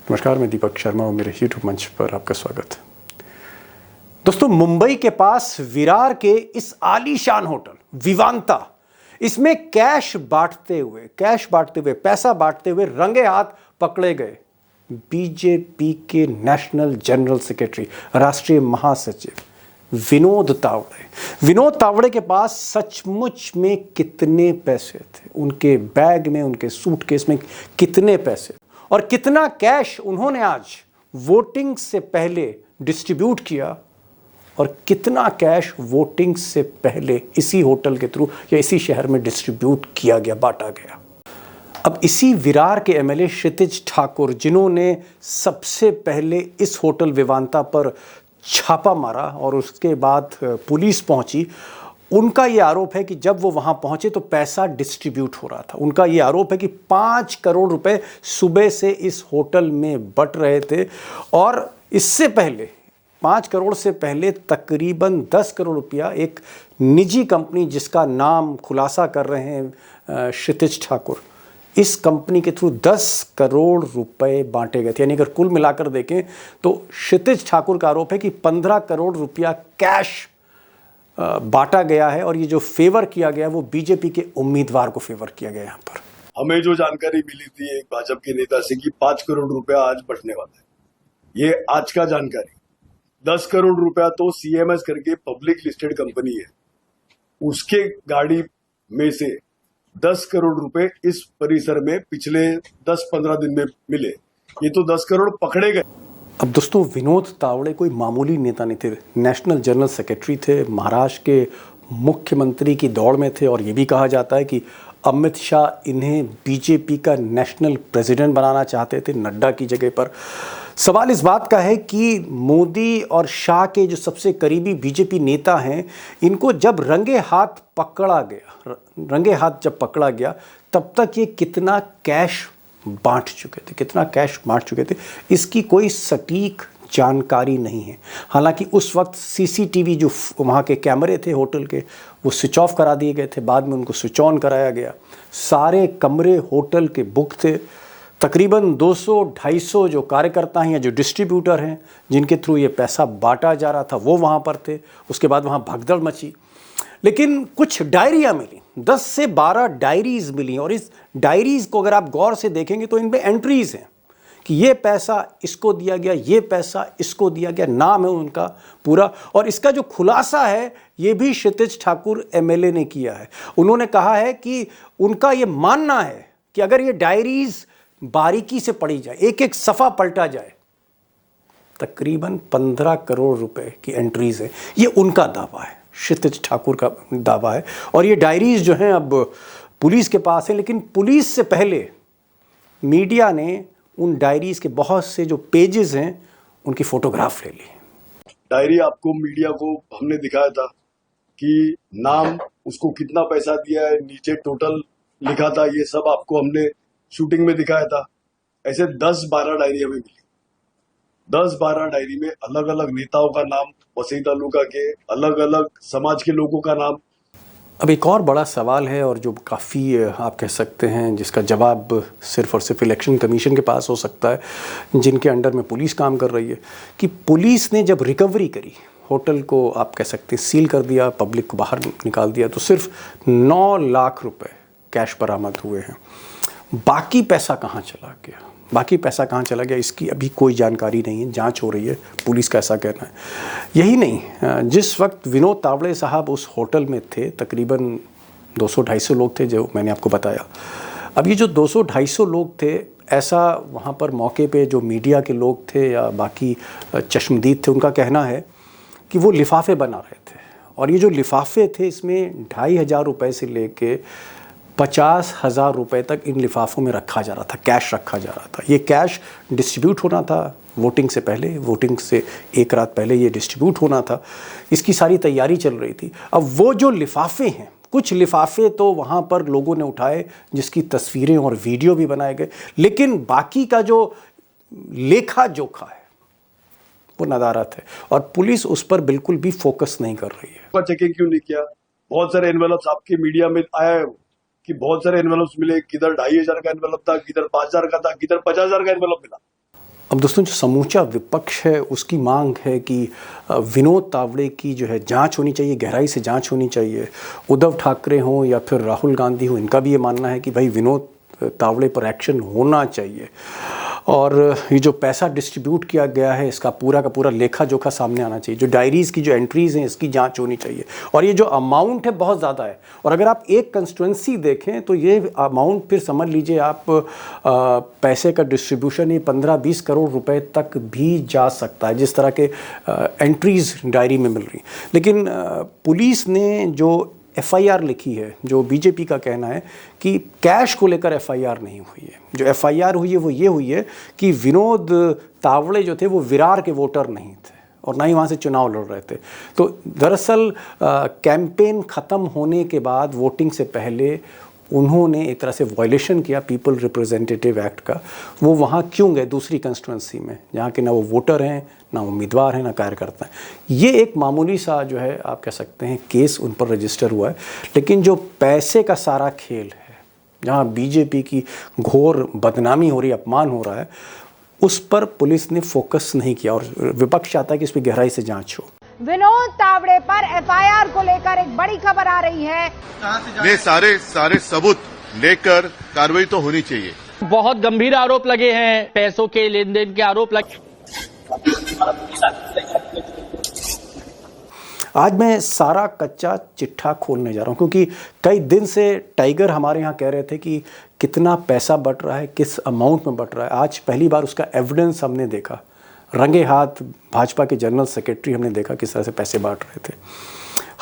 नमस्कार, मैं दीपक शर्मा और मेरे यूट्यूब मंच पर आपका स्वागत है। दोस्तों, मुंबई के पास विरार के इस आलीशान होटल विवांता, इसमें कैश बांटते हुए पैसा बांटते हुए रंगे हाथ पकड़े गए बीजेपी के नेशनल जनरल सेक्रेटरी, राष्ट्रीय महासचिव विनोद तावड़े के पास सचमुच में कितने पैसे थे, उनके बैग में, उनके सूटकेस में कितने पैसे और कितना कैश उन्होंने आज वोटिंग से पहले डिस्ट्रीब्यूट किया और कितना कैश वोटिंग से पहले इसी होटल के थ्रू या इसी शहर में डिस्ट्रीब्यूट किया गया, बांटा गया। अब इसी विरार के एमएलए क्षितिज ठाकुर, जिन्होंने सबसे पहले इस होटल विवांता पर छापा मारा और उसके बाद पुलिस पहुंची, उनका ये आरोप है कि जब वो वहां पहुंचे तो पैसा डिस्ट्रीब्यूट हो रहा था। उनका ये आरोप है कि 5 करोड़ रुपए सुबह से इस होटल में बट रहे थे और इससे पहले 5 करोड़ से पहले तकरीबन 10 करोड़ रुपया एक निजी कंपनी, जिसका नाम खुलासा कर रहे हैं क्षितिज ठाकुर, इस कंपनी के थ्रू 10 करोड़ रुपए बांटे गए थे। यानी अगर कुल मिलाकर देखें तो क्षितिज ठाकुर का आरोप है कि 15 करोड़ रुपया कैश बांटा गया है और ये जो फेवर किया गया वो बीजेपी के उम्मीदवार को फेवर किया गया। यहाँ पर हमें जो जानकारी मिली थी एक भाजपा के नेता से कि 5 करोड़ रुपया आज बंटने वाला है, ये आज का जानकारी। 10 करोड़ रुपया तो सीएमएस करके पब्लिक लिस्टेड कंपनी है, उसके गाड़ी में से 10 करोड़ रुपए इस परिसर में पिछले 10-15 दिन में मिले। ये तो 10 करोड़ पकड़े गए। अब दोस्तों, विनोद तावड़े कोई मामूली नेता नहीं थे, नेशनल जनरल सेक्रेटरी थे, महाराष्ट्र के मुख्यमंत्री की दौड़ में थे और ये भी कहा जाता है कि अमित शाह इन्हें बीजेपी का नेशनल प्रेसिडेंट बनाना चाहते थे नड्डा की जगह पर। सवाल इस बात का है कि मोदी और शाह के जो सबसे करीबी बीजेपी नेता हैं, इनको जब रंगे हाथ पकड़ा गया तब तक ये कितना कैश बांट चुके थे, इसकी कोई सटीक जानकारी नहीं है। हालांकि उस वक्त सीसीटीवी जो वहाँ के कैमरे थे होटल के, वो स्विच ऑफ करा दिए गए थे, बाद में उनको स्विच ऑन कराया गया। सारे कमरे होटल के बुक थे। तकरीबन 200-250 जो कार्यकर्ता हैं या जो डिस्ट्रीब्यूटर हैं जिनके थ्रू ये पैसा बांटा जा रहा था, वो वहाँ पर थे। उसके बाद वहाँ भगदड़ मची, लेकिन कुछ डायरियाँ मिली, 10 से 12 डायरीज मिली और इस डायरीज को अगर आप गौर से देखेंगे तो इनमें एंट्रीज हैं कि ये पैसा इसको दिया गया, ये पैसा इसको दिया गया, नाम है उनका पूरा। और इसका जो खुलासा है ये भी क्षितिज ठाकुर एमएलए ने किया है। उन्होंने कहा है कि उनका ये मानना है कि अगर ये डायरीज बारीकी से पढ़ी जाए, एक एक सफ़ा पलटा जाए, तकरीबन 15 करोड़ रुपए की एंट्रीज है। ये उनका दावा है, क्षितिज ठाकुर का दावा है। और ये डायरीज जो हैं अब पुलिस के पास है, लेकिन पुलिस से पहले मीडिया ने उन डायरीज के बहुत से जो पेजेस हैं उनकी फोटोग्राफ ले ली। डायरी आपको, मीडिया को हमने दिखाया था कि नाम, उसको कितना पैसा दिया है, नीचे टोटल लिखा था, ये सब आपको हमने शूटिंग में दिखाया था। ऐसे 10-12 डायरी हमें मिली। 10-12 डायरी में अलग अलग नेताओं का नाम, वसीम तालुका के अलग अलग समाज के लोगों का नाम। अब एक और बड़ा सवाल है और जो काफ़ी आप कह सकते हैं जिसका जवाब सिर्फ और सिर्फ इलेक्शन कमीशन के पास हो सकता है, जिनके अंडर में पुलिस काम कर रही है, कि पुलिस ने जब रिकवरी करी, होटल को आप कह सकते हैं सील कर दिया, पब्लिक को बाहर निकाल दिया, तो सिर्फ 9 लाख रुपए कैश बरामद हुए हैं। बाकी पैसा कहाँ चला गया, इसकी अभी कोई जानकारी नहीं है, जांच हो रही है, पुलिस का ऐसा कहना है। यही नहीं, जिस वक्त विनोद तावड़े साहब उस होटल में थे, तकरीबन 200-250 लोग थे जो मैंने आपको बताया। अब ये जो 200-250 लोग थे, ऐसा वहाँ पर मौके पे जो मीडिया के लोग थे या बाकी चश्मदीद थे, उनका कहना है कि वो लिफाफे बना रहे थे और ये जो लिफाफे थे इसमें 2,500 रुपये से लेके 50,000 रुपये तक इन लिफाफों में रखा जा रहा था, कैश रखा जा रहा था। ये कैश डिस्ट्रीब्यूट होना था वोटिंग से पहले, वोटिंग से एक रात पहले ये डिस्ट्रीब्यूट होना था। इसकी सारी तैयारी चल रही थी। अब वो जो लिफाफे हैं, कुछ लिफाफे तो वहाँ पर लोगों ने उठाए जिसकी तस्वीरें और वीडियो भी बनाए गए, लेकिन बाकी का जो लेखा जोखा है वो नदारत है और पुलिस उस पर बिल्कुल भी फोकस नहीं कर रही है। चेकिंग क्यों नहीं किया? बहुत सारे एनवेलप्स आपके मीडिया में आया है कि बहुत सारे एनवेलप्स मिले, किधर 2,500 का एनवेलप था, किधर 5,000 का था, किधर 50,000 का एनवेलप मिला। अब दोस्तों, जो समूचा विपक्ष है उसकी मांग है कि विनोद तावड़े की जो है जांच होनी चाहिए, गहराई से जांच होनी चाहिए। उद्धव ठाकरे हों या फिर राहुल गांधी हो, इनका भी ये मानना है कि भाई विनोद तावड़े पर एक्शन होना चाहिए। और ये जो पैसा डिस्ट्रीब्यूट किया गया है इसका पूरा का पूरा लेखा जोखा सामने आना चाहिए। जो डायरीज़ की जो एंट्रीज़ हैं इसकी जांच होनी चाहिए। और ये जो अमाउंट है बहुत ज़्यादा है। और अगर आप एक कंस्टिट्यूंसी देखें तो ये अमाउंट फिर समझ लीजिए आप पैसे का डिस्ट्रीब्यूशन ये 15-20 करोड़ रुपए तक भी जा सकता है, जिस तरह के एंट्रीज़ डायरी में मिल रही। लेकिन पुलिस ने जो एफआईआर लिखी है, जो बीजेपी का कहना है कि कैश को लेकर एफआईआर नहीं हुई है। जो एफआईआर हुई है वो ये हुई है कि विनोद तावड़े जो थे वो विरार के वोटर नहीं थे और ना ही वहाँ से चुनाव लड़ रहे थे। तो दरअसल कैंपेन ख़त्म होने के बाद वोटिंग से पहले उन्होंने एक तरह से वायलेशन किया पीपल रिप्रेजेंटेटिव एक्ट का। वो वहाँ क्यों गए दूसरी कंस्टिट्यूंसी में, जहाँ के ना वो वोटर हैं, ना उम्मीदवार हैं, ना कार्यकर्ता हैं। ये एक मामूली सा जो है आप कह सकते हैं केस उन पर रजिस्टर हुआ है। लेकिन जो पैसे का सारा खेल है, जहाँ बीजेपी की घोर बदनामी हो रही है, अपमान हो रहा है, उस पर पुलिस ने फोकस नहीं किया और विपक्ष चाहता है कि इस पर गहराई से जांच हो। विनोद तावड़े पर एफआईआर को लेकर एक बड़ी खबर आ रही है। ये सारे सबूत लेकर कार्रवाई तो होनी चाहिए। बहुत गंभीर आरोप लगे हैं, पैसों के लेन देन के आरोप लगे। आज मैं सारा कच्चा चिट्ठा खोलने जा रहा हूँ, क्योंकि कई दिन से टाइगर हमारे यहाँ कह रहे थे कि कितना पैसा बट रहा है, किस अमाउंट में बट रहा है। आज पहली बार उसका एविडेंस हमने देखा, रंगे हाथ भाजपा के जनरल सेक्रेटरी हमने देखा किस तरह से पैसे बांट रहे थे।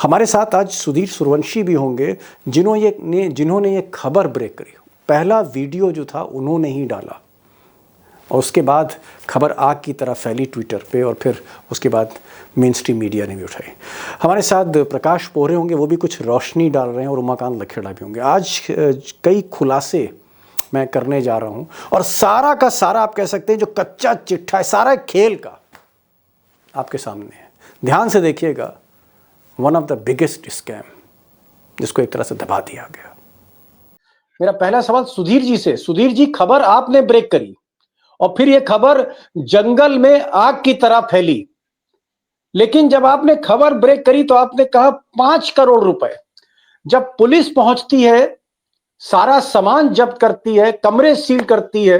हमारे साथ आज सुधीर सूर्यवंशी भी होंगे, जिन्होंने ये खबर ब्रेक करी। पहला वीडियो जो था उन्होंने ही डाला और उसके बाद खबर आग की तरह फैली ट्विटर पे, और फिर उसके बाद मेन स्ट्रीम मीडिया ने भी उठाई। हमारे साथ प्रकाश पोहरे होंगे, वो भी कुछ रोशनी डाल रहे हैं, और उमाकांत लखेड़ा भी होंगे। आज कई खुलासे मैं करने जा रहा हूं और सारा का सारा आप कह सकते हैं जो कच्चा चिट्ठा है, सारा खेल का आपके सामने है। ध्यान से देखिएगा, one of the biggest scam जिसको एक तरह से दबा दिया गया। मेरा पहला सवाल सुधीर जी से। सुधीर जी, खबर आपने ब्रेक करी और फिर यह खबर जंगल में आग की तरह फैली, लेकिन जब आपने खबर ब्रेक करी तो आपने कहा 5 करोड़ रुपए। जब पुलिस पहुंचती है, सारा सामान जब्त करती है, कमरे सील करती है,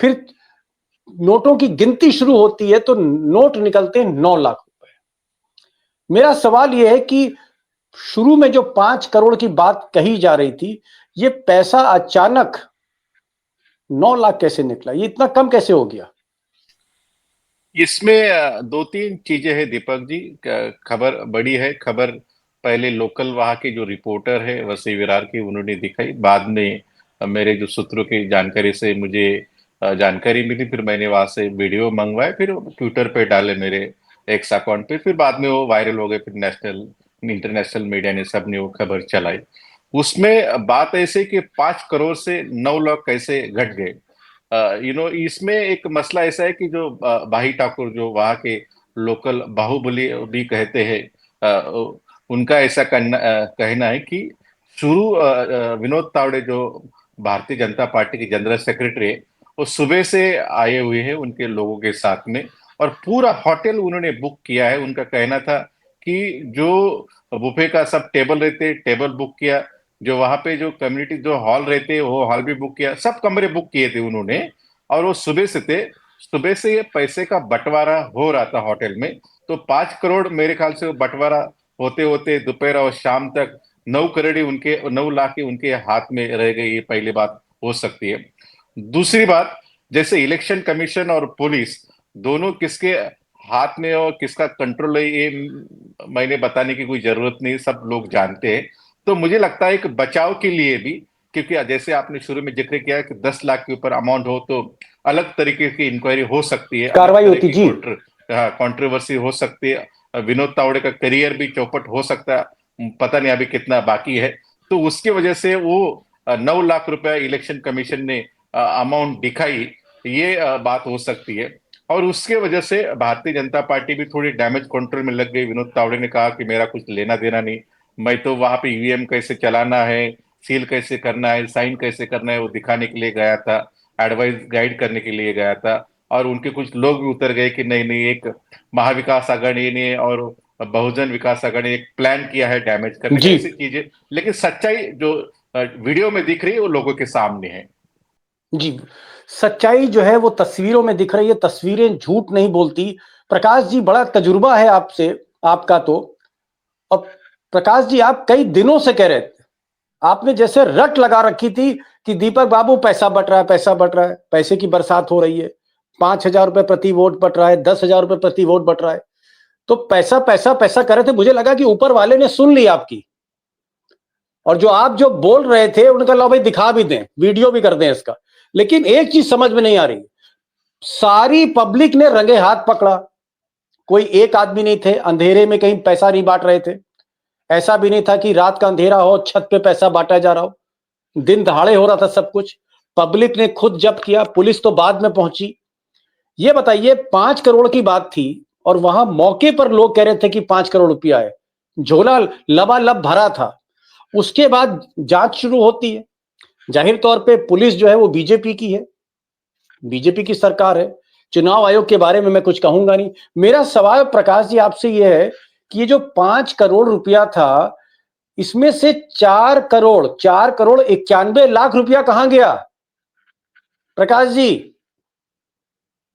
फिर नोटों की गिनती शुरू होती है तो नोट निकलते हैं 9 लाख रुपए। मेरा सवाल यह है कि शुरू में जो 5 करोड़ की बात कही जा रही थी, ये पैसा अचानक 9 लाख कैसे निकला? ये इतना कम कैसे हो गया? इसमें 2-3 चीजें हैं दीपक जी। खबर बड़ी है। खबर पहले लोकल वहां के जो रिपोर्टर है वसी विरार की, उन्होंने दिखाई। बाद में मेरे जो सूत्रों की जानकारी से मुझे जानकारी मिली, फिर मैंने वहां से वीडियो मंगवाए, फिर ट्विटर पे डाले मेरे एक्स अकाउंट पे, फिर बाद में वो वायरल हो गए। फिर नेशनल इंटरनेशनल मीडिया ने, सबने वो खबर चलाई। उसमें बात ऐसे कि 5 करोड़ से 9 लाख कैसे घट गए। इसमें एक मसला ऐसा है कि जो भाई ठाकुर, जो वहाँ के लोकल बाहुबली भी कहते हैं, उनका ऐसा कहना है कि शुरू विनोद तावड़े जो भारतीय जनता पार्टी के जनरल सेक्रेटरी है, वो सुबह से आए हुए हैं उनके लोगों के साथ में, और पूरा होटल उन्होंने बुक किया है। उनका कहना था कि जो बुफे का सब टेबल रहते, टेबल बुक किया, जो वहां पे जो कम्युनिटी जो हॉल रहते वो हॉल भी बुक किया, सब कमरे बुक किए थे उन्होंने। और वो सुबह से ये पैसे का बंटवारा हो रहा था होटल में। तो 5 करोड़ मेरे ख्याल से बंटवारा होते होते दोपहर और शाम तक 9 लाख उनके हाथ में रह गई। ये पहली बात हो सकती है। दूसरी बात, जैसे इलेक्शन कमीशन और पुलिस दोनों किसके हाथ में और किसका कंट्रोल है, ये मैंने बताने की कोई जरूरत नहीं, सब लोग जानते हैं। तो मुझे लगता है कि बचाव के लिए भी, क्योंकि जैसे आपने शुरू में जिक्र किया कि 10 लाख के ऊपर अमाउंट हो तो अलग तरीके की इंक्वायरी हो सकती है, कार्रवाई होती जी, कंट्रोवर्सी हो सकती है। विनोद तावड़े का करियर भी चौपट हो सकता है, पता नहीं अभी कितना बाकी है। तो उसकी वजह से वो 9 लाख रुपए इलेक्शन कमीशन ने अमाउंट दिखाई, ये बात हो सकती है। और उसके वजह से भारतीय जनता पार्टी भी थोड़ी डैमेज कंट्रोल में लग गई। विनोद तावड़े ने कहा कि मेरा कुछ लेना देना नहीं, मैं तो वहां पे ईवीएम कैसे चलाना है, सील कैसे करना है, साइन कैसे करना है, वो दिखाने के लिए गया था, एडवाइस गाइड करने के लिए गया था। और उनके कुछ लोग भी उतर गए कि नहीं नहीं, एक महाविकास आघाड़ी ने और बहुजन विकास आघाड़ी ने एक प्लान किया है डैमेज करने का, जी ऐसी चीजें। लेकिन सच्चाई जो वीडियो में दिख रही है वो लोगों के सामने है। जी, सच्चाई जो है वो तस्वीरों में दिख रही है, तस्वीरें झूठ नहीं बोलती। प्रकाश जी, बड़ा तजुर्बा है आपसे, आपका तो। और प्रकाश जी, आप कई दिनों से कह रहे थे, आपने जैसे रट लगा रखी थी कि दीपक बाबू पैसा बट रहा है, पैसा बट रहा है, पैसे की बरसात हो रही है, 5,000 रुपए प्रति वोट बट रहा है, 10,000 रुपए प्रति वोट बट रहा है। तो पैसा पैसा पैसा कर रहे थे। मुझे लगा कि ऊपर वाले ने सुन ली आपकी, और जो आप जो बोल रहे थे उनका लो भाई दिखा भी दें, वीडियो भी कर दें इसका। लेकिन एक चीज समझ में नहीं आ रही, सारी पब्लिक ने रंगे हाथ पकड़ा, कोई एक आदमी नहीं थे अंधेरे में कहीं पैसा नहीं बांट रहे थे। ऐसा भी नहीं था कि रात का अंधेरा हो, छत पे पैसा बांटा जा रहा हो, दिन दहाड़े हो रहा था सब कुछ। पब्लिक ने खुद जब्त किया, पुलिस तो बाद में पहुंची। ये बताइए, 5 करोड़ की बात थी और वहां मौके पर लोग कह रहे थे कि 5 करोड़ रुपया है, झोला लबालब भरा था। उसके बाद जांच शुरू होती है। जाहिर तौर पे पुलिस जो है वो बीजेपी की है, बीजेपी की सरकार है। चुनाव आयोग के बारे में मैं कुछ कहूंगा नहीं। मेरा सवाल प्रकाश जी आपसे ये है कि ये जो 5 करोड़ रुपया था, इसमें से 4,91,91 लाख रुपया कहां गया प्रकाश जी?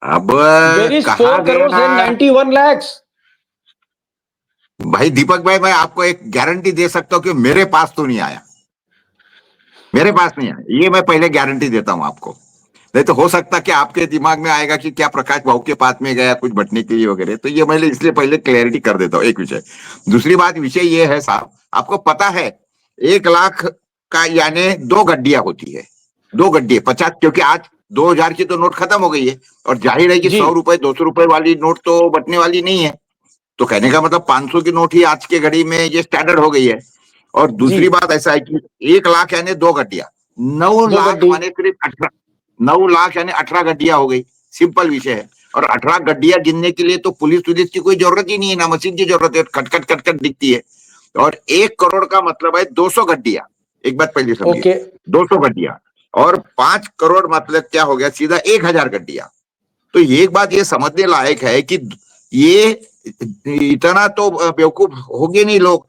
अब वेर इज कहा 4 करोड़ गया 91 lakhs। भाई दीपक भाई, मैं आपको एक गारंटी दे सकता हूं कि मेरे पास तो नहीं आया, मेरे पास नहीं आया, ये मैं पहले गारंटी देता हूं आपको। नहीं तो हो सकता कि आपके दिमाग में आएगा कि क्या प्रकाश बाबू के पास में गया कुछ बटने के लिए वगैरह, तो ये मैं इसलिए पहले क्लैरिटी कर देता हूं, एक विषय। दूसरी बात, विषय ये है साहब, आपको पता है 1 लाख का यानी 2 गड्डियां होती है, 2 गड्डी 50, क्योंकि आज 2000 की तो नोट खत्म हो गई है, और जाहिर है कि जी 100 रुपए 200 रुपए वाली नोट तो बटने वाली नहीं है। तो कहने का मतलब 500 की नोट ही आज के घड़ी में ये स्टैंडर्ड हो गई है। और दूसरी जी बात ऐसा है कि 1 लाख यानी 2 गड्डियां, 9 दो लाख गड्डी माने सिर्फ 18, 9 लाख यानी 18 गड्डियां हो गई। सिंपल विषय है। और 18 गड्डियां गिनने के लिए तो पुलिस की कोई जरूरत ही नहीं है, ना मशीन की जरूरत है, खटखट खटखट दिखती है। और 1 करोड़ का मतलब है 200 गड्डियां, एक बात पहले समझिए, ओके 200 गड्डियां। और 5 करोड़ मतलब क्या हो गया, सीधा 1000 गड्डियां। तो ये एक बात ये समझने लायक है कि ये इतना तो बेवकूफ होंगे नहीं लोग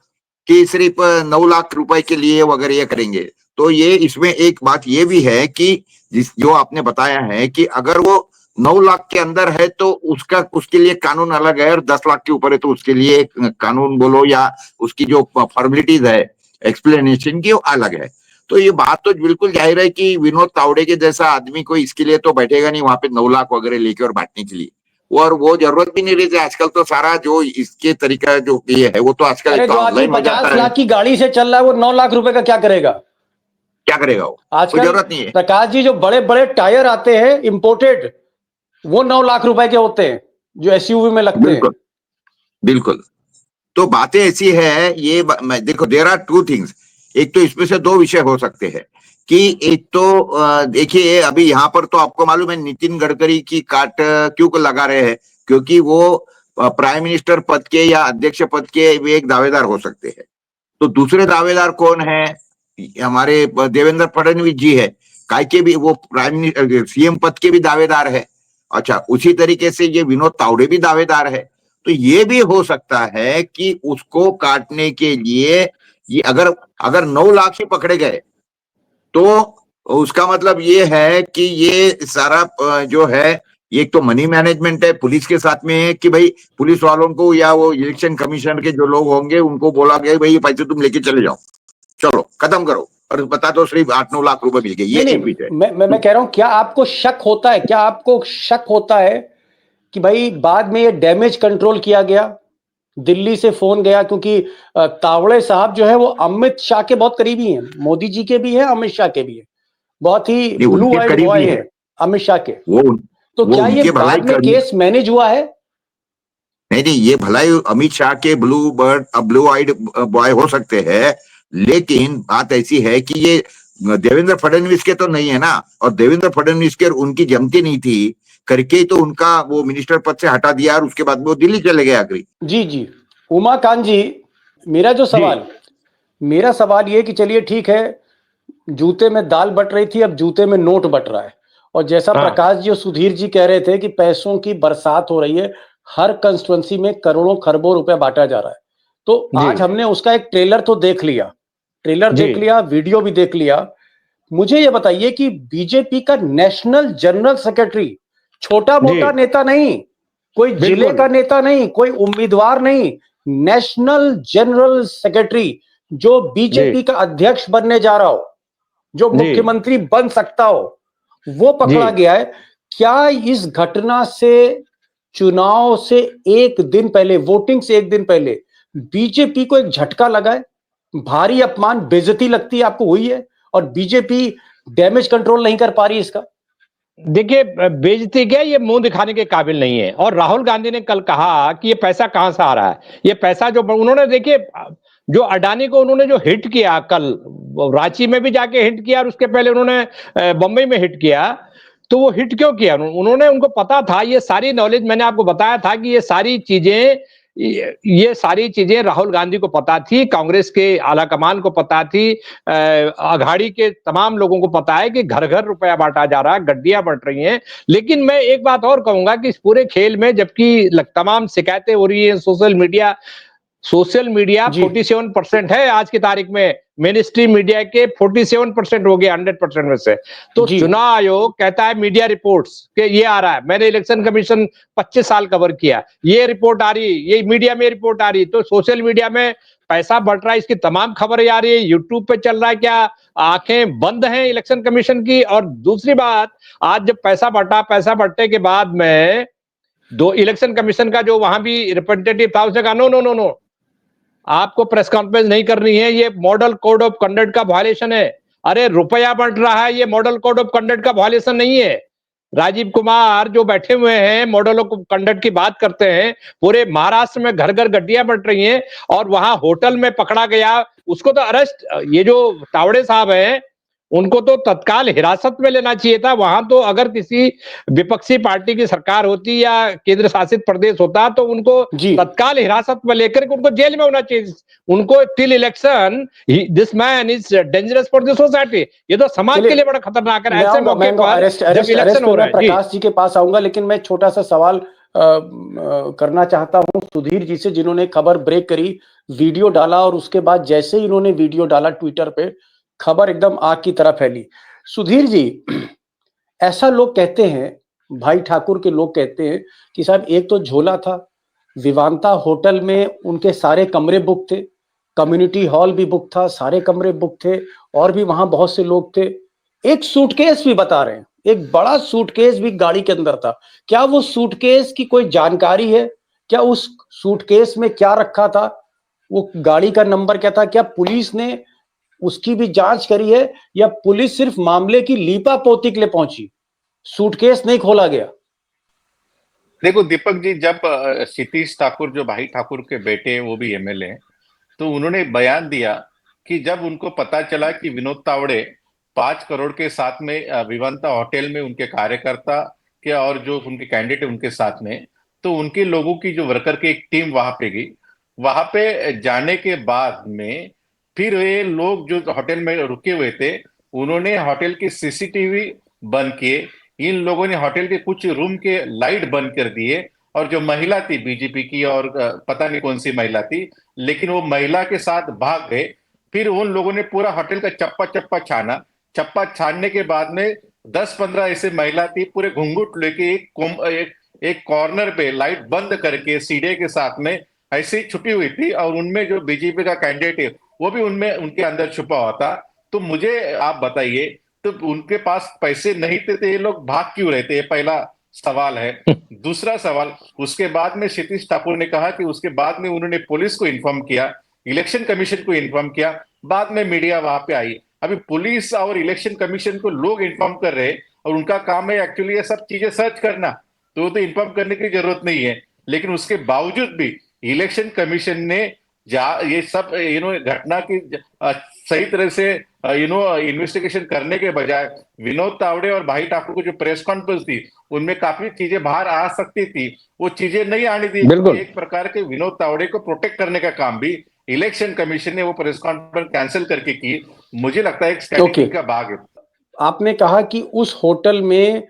कि सिर्फ 9 लाख रुपए के लिए वगैरह ये करेंगे। तो ये इसमें एक बात ये भी है कि जो आपने बताया है कि अगर वो 9 लाख के अंदर है तो उसके लिए कानून अलग है, और 10 लाख के ऊपर है तो उसके लिए कानून बोलो या उसकी जो फॉर्मेलिटीज है एक्सप्लेनेशन की वो अलग है। तो ये बात तो बिल्कुल जाहिर है कि विनोद तावड़े के जैसा आदमी कोई इसके लिए तो बैठेगा नहीं वहां पे 9 लाख वगैरह लेके और बांटने के लिए, और वो जरूरत भी नहीं रहती। आजकल तो सारा जो इसके तरीका जो ये है वो तो आजकल अरे जो आदमी ऑनलाइन हो जाता 50 है। लाख की गाड़ी से चल रहा है वो 9 लाख रुपए का क्या करेगा? क्या करेगा वो, कोई आजकल जरूरत नहीं है। प्रकाश जी जो बड़े बड़े टायर आते हैं इंपोर्टेड, वो 9 लाख रुपए के होते हैं जो एसयूवी में लगते हैं। बिल्कुल बिल्कुल। तो बातें ऐसी है, ये देखो, देयर आर 2 थिंग्स। एक तो इसमें से 2 विषय हो सकते हैं कि एक तो देखिए अभी यहाँ पर तो आपको मालूम है नितिन गडकरी की काट क्यों को लगा रहे हैं, क्योंकि वो प्राइम मिनिस्टर पद के या अध्यक्ष पद के वे एक दावेदार हो सकते हैं। तो दूसरे दावेदार कौन है, हमारे देवेंद्र फडणवीस जी है, काय के भी वो प्राइम मिनिस्टर सीएम पद के भी दावेदार है। अच्छा, उसी तरीके से ये विनोद तावड़े भी दावेदार है। तो ये भी हो सकता है कि उसको काटने के लिए ये अगर 9 लाख ही पकड़े गए तो उसका मतलब ये है कि ये सारा जो है एक तो मनी मैनेजमेंट है पुलिस के साथ में है कि भाई पुलिस वालों को या वो इलेक्शन कमीशन के जो लोग होंगे उनको बोला गया भाई ये पैसे तुम लेके चले जाओ, चलो खत्म करो, और बता दो सिर्फ 8-9 लाख रुपए मिल गए। ये नहीं, एक विषय। मैं कह रहा हूं, क्या आपको शक होता है, क्या आपको शक होता है कि भाई बाद में ये डैमेज कंट्रोल किया गया, दिल्ली से फोन गया? क्योंकि तावड़े साहब जो है वो अमित शाह के बहुत करीबी हैं, मोदी जी के भी हैं, अमित शाह के भी हैं, बहुत ही ब्लू आइड बॉय है अमित शाह के। तो क्या ये बाद में केस मैनेज हुआ है? नहीं, ये भलाई अमित शाह के ब्लू आइड बॉय हो सकते हैं, लेकिन बात ऐसी है कि ये देवेंद्र फडणवीस के तो नहीं है ना, और देवेंद्र फडणवीस के उनकी जमती नहीं थी करके तो उनका वो मिनिस्टर पद से हटा दिया और उसके बाद वो दिल्ली चले गए आखिरी। जी उमाकांत जी, मेरा सवाल ये कि चलिए ठीक है, जूते में दाल बट रही थी, अब जूते में नोट बट रहा है, और जैसा हाँ। प्रकाश जी और सुधीर जी कह रहे थे कि पैसों की बरसात हो रही है, हर कंस्टिट्यूंसी में करोड़ों खरबों रुपए बांटा जा रहा है। तो जी। आज हमने उसका एक ट्रेलर तो देख लिया, जी। वीडियो भी देख लिया। मुझे ये बताइए कि बीजेपी का नेशनल जनरल सेक्रेटरी, छोटा मोटा जी। नेता नहीं, कोई जिले बिल्कुल। का नेता नहीं, कोई उम्मीदवार नहीं, नेशनल जनरल सेक्रेटरी जो जी। बीजेपी का अध्यक्ष बनने जा रहा हो, जो जी। मुख्यमंत्री बन सकता हो, वो जी। पकड़ा गया है। क्या इस घटना से, चुनाव से एक दिन पहले, वोटिंग से एक दिन पहले बीजेपी को एक झटका लगा है? भारी अपमान, बेइज्जती लगती है आपको हुई है? और बीजेपी डैमेज कंट्रोल नहीं कर पा रही इसका? देखिए, बेइज्जती क्या, ये मुंह दिखाने के काबिल नहीं है। और राहुल गांधी ने कल कहा कि ये पैसा कहां से आ रहा है, ये पैसा जो उन्होंने, देखिए, जो अडानी को उन्होंने जो हिट किया कल, रांची में भी जाके हिट किया और उसके पहले उन्होंने बम्बई में हिट किया। तो वो हिट क्यों किया? उन्होंने, उनको पता था, ये सारी नॉलेज मैंने आपको बताया था कि ये सारी चीजें राहुल गांधी को पता थी, कांग्रेस के आला कमान को पता थी, अघाड़ी के तमाम लोगों को पता है कि घर घर रुपया बांटा जा रहा है, गड्डियां बंट रही हैं। लेकिन मैं एक बात और कहूंगा कि इस पूरे खेल में, जबकि तमाम शिकायतें हो रही हैं, सोशल मीडिया जी 47% है आज की तारीख में, मेन स्ट्रीम मीडिया के 47% हो गए 100% में से। तो जी चुनाव आयोग कहता है मीडिया रिपोर्ट्स के ये आ रहा है, मैंने इलेक्शन कमीशन 25 साल कवर किया, ये रिपोर्ट आ रही, ये मीडिया में रिपोर्ट आ रही, तो सोशल मीडिया में पैसा बढ़ रहा है, इसकी तमाम खबरें आ रही है, यूट्यूब पे चल रहा है। क्या आंखें बंद हैं इलेक्शन कमीशन की? और दूसरी बात, आज जब पैसा बढ़ने के बाद में दो इलेक्शन कमीशन का जो वहां भी रिप्रेजेंटेटिव था, उसने कहा नो नो नो नो, आपको प्रेस कॉन्फ्रेंस नहीं करनी है, ये मॉडल कोड ऑफ कंडक्ट का वायलेशन है। अरे रुपया बढ़ रहा है, ये मॉडल कोड ऑफ कंडक्ट का वायलेशन नहीं है। राजीव कुमार जो बैठे हुए हैं, मॉडल ऑफ कंडक्ट की बात करते हैं, पूरे महाराष्ट्र में घर घर गड्डियां बंट रही हैं और वहां होटल में पकड़ा गया, उसको तो अरेस्ट, ये जो तावड़े साहब हैं, उनको तो तत्काल हिरासत में लेना चाहिए था। वहां तो अगर किसी विपक्षी पार्टी की सरकार होती या केंद्र शासित प्रदेश होता तो उनको जी तत्काल हिरासत में लेकर के उनको जेल में होना चाहिए। उनको till election, this man is dangerous for the society, ये तो समाज के चलिए, लिए बड़ा खतरनाक है। मैं ऐसे आऊंगा, मौके पर अरेस्ट जब अरेस्ट इलेक्शन अरेस्ट हो पे रहा मैं है जी। प्रकाश जी के पास आऊंगा, लेकिन मैं एक छोटा सा सवाल करना चाहता हूं सुधीर जी से, जिन्होंने खबर ब्रेक करी, वीडियो डाला, और उसके बाद जैसे ही इन्होंने वीडियो डाला ट्विटर पे, खबर एकदम आग की तरह फैली। सुधीर जी, ऐसा लोग कहते हैं, भाई ठाकुर के लोग कहते हैं कि साहब एक तो झोला था, विवांता होटल में उनके सारे कमरे बुक थे, कम्युनिटी हॉल भी बुक था, सारे कमरे बुक थे, और भी वहां बहुत से लोग थे। एक सूटकेस भी बता रहे हैं, एक बड़ा सूटकेस भी गाड़ी के अंदर था। क्या वो सूटकेस की कोई जानकारी है? क्या उस सूटकेस में क्या रखा था? वो गाड़ी का नंबर क्या था? क्या पुलिस ने उसकी भी जांच करी है, या पुलिस सिर्फ मामले की लीपापोती के लिए पहुंची, सूटकेस नहीं खोला गया? देखो दीपक जी, जब क्षितिज ठाकुर, जो भाई ठाकुर के बेटे हैं, वो भी एमएलए हैं, तो उन्होंने बयान दिया कि जब उनको पता चला कि विनोद तावड़े 5 करोड़ के साथ में विवांता होटल में उनके कार्यकर्ता के और जो उनके कैंडिडेट उनके साथ में, तो उनके लोगों की जो वर्कर की एक टीम वहां पे गई। वहां पे जाने के बाद में फिर ये लोग जो होटल में रुके हुए थे, उन्होंने होटल की सीसीटीवी बंद किए, इन लोगों ने होटल के कुछ रूम के लाइट बंद कर दिए, और जो महिला थी बीजेपी की, और पता नहीं कौन सी महिला थी, लेकिन वो महिला के साथ भाग गए। फिर उन लोगों ने पूरा होटल का चप्पा चप्पा छाना। चप्पा छानने के बाद में 10-15 ऐसे महिला थी, पूरे घुंघुट लेके एक कॉर्नर पे लाइट बंद करके सीढ़े के साथ में ऐसे ही छुपी हुई थी, और उनमें जो बीजेपी का कैंडिडेट है वो भी उनमें उनके अंदर छुपा हुआ था। तो मुझे आप बताइए, तो उनके पास पैसे नहीं थे तो ये लोग भाग क्यों रहे थे? ये पहला सवाल है। दूसरा सवाल, उसके बाद में क्षितिज ठाकुर ने कहा कि उसके बाद में उन्होंने पुलिस को इन्फॉर्म किया, इलेक्शन कमीशन को इन्फॉर्म किया, बाद में मीडिया वहां पे आई। अभी पुलिस और इलेक्शन कमीशन को लोग इन्फॉर्म कर रहे हैं, और उनका काम है एक्चुअली ये सब चीजें सर्च करना, तो इन्फॉर्म करने की जरूरत नहीं है। लेकिन उसके बावजूद भी इलेक्शन कमीशन ने ये सब घटना की सही तरह से इन्वेस्टिगेशन करने के बजाय विनोद तावड़े और भाई ठाकुर को जो प्रेस कॉन्फ्रेंस थी, उनमें काफी चीजें बाहर आ सकती थी, वो चीजें नहीं आने दी। बिल्कुल। एक प्रकार के विनोद तावड़े को प्रोटेक्ट करने का काम भी इलेक्शन कमीशन ने वो प्रेस कॉन्फ्रेंस कैंसिल करके की। मुझे लगता है एक स्ट्रेटेजी का भाग है। आपने कहा कि उस होटल में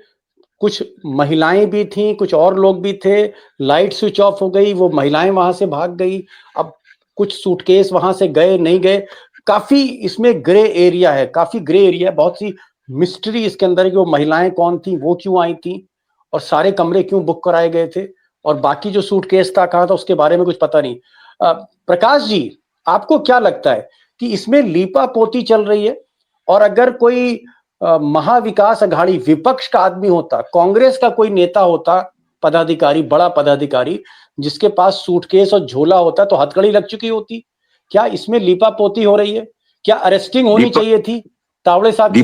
कुछ महिलाएं भी थीं, कुछ और लोग भी थे, लाइट स्विच ऑफ हो गई, वो महिलाएं वहां से भाग गई। अब कुछ सूटकेस वहां से गए नहीं गए, काफी इसमें ग्रे एरिया है, काफी ग्रे एरिया है, बहुत सी मिस्ट्री इसके अंदर है कि वो महिलाएं कौन थी, वो क्यों आई थी, और सारे कमरे क्यों बुक कराए गए थे, और बाकी जो सूटकेस था कहाँ था उसके बारे में कुछ पता नहीं। प्रकाश जी, आपको क्या लगता है कि इसमें लीपा पोती चल रही है? और अगर कोई महाविकास अघाड़ी विपक्ष का आदमी होता, कांग्रेस का कोई नेता होता, पदाधिकारी, बड़ा पदाधिकारी, जिसके पास सूटकेस और झोला होता, तो हथकड़ी लग चुकी होती। क्या इसमें लीपापोती हो रही है? क्या अरेस्टिंग होनी चाहिए थी तावड़े साहब की?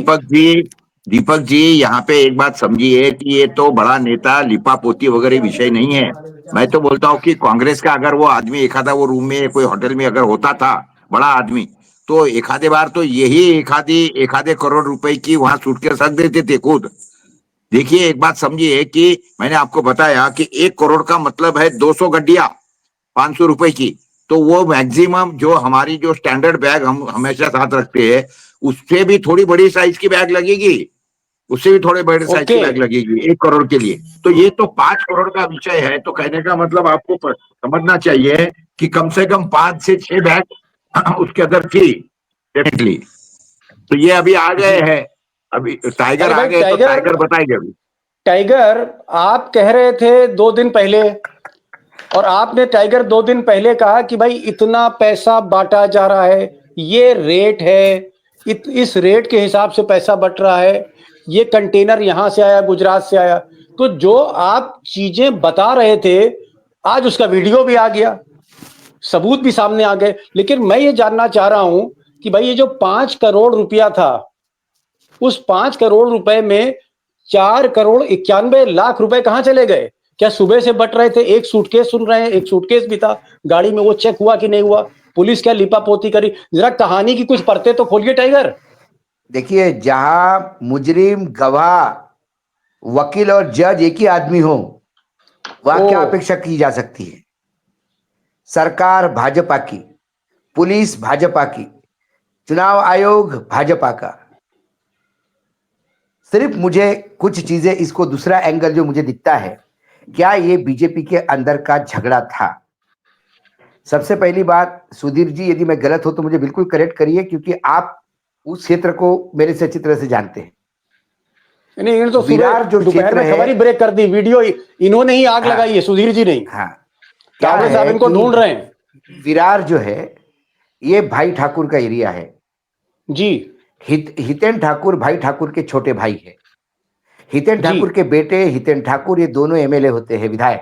दीपक जी यहाँ पे एक बात समझिए कि ये तो बड़ा नेता लिपापोती वगैरह विषय नहीं है। मैं तो बोलता हूँ कि कांग्रेस का अगर वो आदमी एक आधा वो रूम में कोई होटल में अगर होता था बड़ा आदमी, तो एक आधे बार तो यही एक आधे करोड़ रुपए की वहां सूटकेस रख देते थे खुद। देखिए एक बात समझिए कि मैंने आपको बताया कि 1 करोड़ का मतलब है 200 गड्डियां 500 रुपए की। तो वो मैक्सिमम जो हमारी जो स्टैंडर्ड बैग हम हमेशा साथ रखते हैं उससे भी थोड़ी बड़ी साइज की बैग लगेगी, उससे भी थोड़े बड़े साइज की बैग लगेगी 1 करोड़ के लिए। तो ये तो 5 करोड़ का विषय है। तो कहने का मतलब आपको समझना चाहिए कि कम से कम 5 से 6 बैग उसके अंदर थी डेफिनेटली। तो ये अभी आ गए हैं, अभी टाइगर आ गए तो टाइगर बताएंगे। अभी टाइगर, आप कह रहे थे 2 दिन पहले, और आपने टाइगर 2 दिन पहले कहा कि भाई इतना पैसा बांटा जा रहा है, ये रेट है, इस रेट के हिसाब से पैसा बट रहा है, ये कंटेनर यहां से आया, गुजरात से आया। तो जो आप चीजें बता रहे थे, आज उसका वीडियो भी आ गया, सबूत भी सामने आ गए। लेकिन मैं ये जानना चाह रहा हूं कि भाई ये जो 5 करोड़ रुपया था, उस 5 करोड़ रुपए में 4 करोड़ 91 लाख रुपए कहां चले गए? क्या सुबह से बट रहे थे? एक सूटकेस सुन रहे हैं, एक सूटकेस भी था गाड़ी में, वो चेक हुआ कि नहीं हुआ? पुलिस क्या लिपापोती करी? जरा कहानी की कुछ परतें तो खोलिए टाइगर। देखिए, जहां मुजरिम, गवाह, वकील और जज एक ही आदमी हो, वहां क्या अपेक्षा की जा सकती है? सरकार भाजपा की, पुलिस भाजपा की, चुनाव आयोग भाजपा का। सिर्फ मुझे कुछ चीजें, इसको दूसरा एंगल जो मुझे दिखता है, क्या ये बीजेपी के अंदर का झगड़ा था? सबसे पहली बात, सुधीर जी यदि मैं गलत हो तो मुझे बिल्कुल करेक्ट करिए, क्योंकि आप उस क्षेत्र को मेरे से अच्छी तरह से जानते हैं। नहीं, इन्होंने तो विरार जो दोपहर में खबर ही ब्रेक कर दी, वीडियो इन्होंने ही आग लगाई है, सुधीर जी नहीं। हाँ, तावड़े साहब इनको ढूंढ रहे हैं। विरार जो है ये भाई ठाकुर का एरिया है जी। हितेन ठाकुर भाई ठाकुर के छोटे भाई है। हितेन ठाकुर के बेटे हितेन ठाकुर, ये दोनों एमएलए होते हैं, विधायक।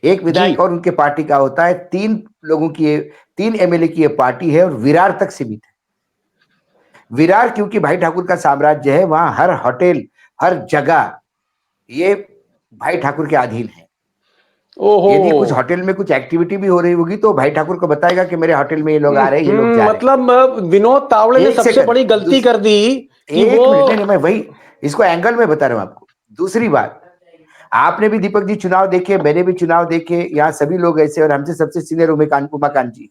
एक विधायक और उनके पार्टी का होता है। 3 एमएलए की ये पार्टी है और विरार तक सीमित है। विरार क्योंकि भाई ठाकुर का साम्राज्य है, वहां हर होटल, हर जगह ये भाई ठाकुर के अधीन है। यदि कुछ होटल में कुछ एक्टिविटी भी हो रही होगी तो भाई ठाकुर को बताएगा कि मेरे होटल में ये लोग आ रहे हैं, ये लोग जा रहे हैं। मतलब विनोद तावड़े ने सबसे बड़ी गलती कर दी कि नहीं, मैं वही इसको एंगल में बता रहा हूं आपको। दूसरी बात, आपने भी दीपक जी चुनाव देखे, मैंने भी चुनाव देखे, यहाँ सभी लोग ऐसे, और हमसे सबसे सीनियर उमाकांत जी।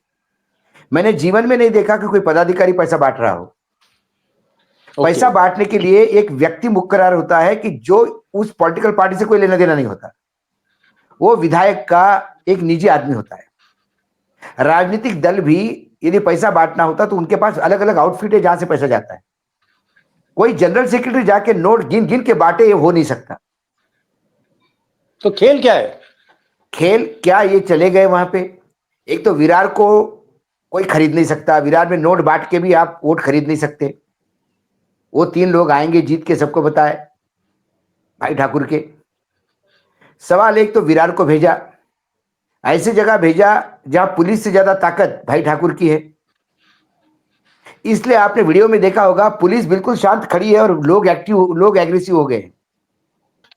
मैंने जीवन में नहीं देखा कि कोई पदाधिकारी पैसा बांट रहा हो। पैसा बांटने के लिए एक व्यक्ति मुकर्रर होता है कि जो उस पॉलिटिकल पार्टी से कोई लेना देना नहीं होता, वो विधायक का एक निजी आदमी होता है। राजनीतिक दल भी यदि पैसा बांटना होता तो उनके पास अलग अलग आउटफिट है जहां से पैसा जाता है। कोई जनरल सेक्रेटरी जाके नोट गिन गिन के बांटे, ये हो नहीं सकता। तो खेल क्या है? खेल क्या, ये चले गए वहां पे। एक तो विरार को कोई खरीद नहीं सकता, विरार में नोट बांट के भी आप वोट खरीद नहीं सकते। वो 3 लोग आएंगे जीत के, सबको बताए भाई ठाकुर के। सवाल एक तो विरार को भेजा, ऐसी जगह भेजा जहां पुलिस से ज्यादा ताकत भाई ठाकुर की है। इसलिए आपने वीडियो में देखा होगा, पुलिस बिल्कुल शांत खड़ी है और लोग एग्रेसिव हो गए।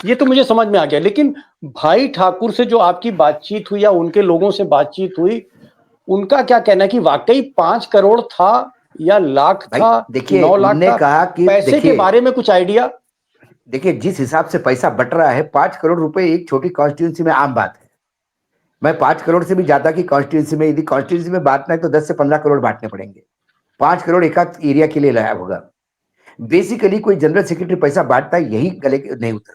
ये तो मुझे समझ में आ गया, लेकिन भाई ठाकुर से जो आपकी बातचीत हुई या उनके लोगों से बातचीत हुई, उनका क्या कहना है कि वाकई 5 करोड़ था या लाख था? देखिए, 9 लाख था? कहा कि पैसे के बारे में कुछ आइडिया? देखिए, जिस हिसाब से पैसा बट रहा है, 5 करोड़ रुपए एक छोटी कॉन्स्टिट्यूंसी में आम बात है। मैं 5 करोड़ से भी ज्यादा की कॉन्स्टिट्यूंसी में, यदि कॉन्स्टिट्यूंसी में बांटना है तो 10 से 15 करोड़ बांटने पड़ेंगे। 5 करोड़ एक एरिया के लिए लाया होगा। बेसिकली कोई जनरल सेक्रेटरी पैसा बांटता है, यही गले के नहीं उतर।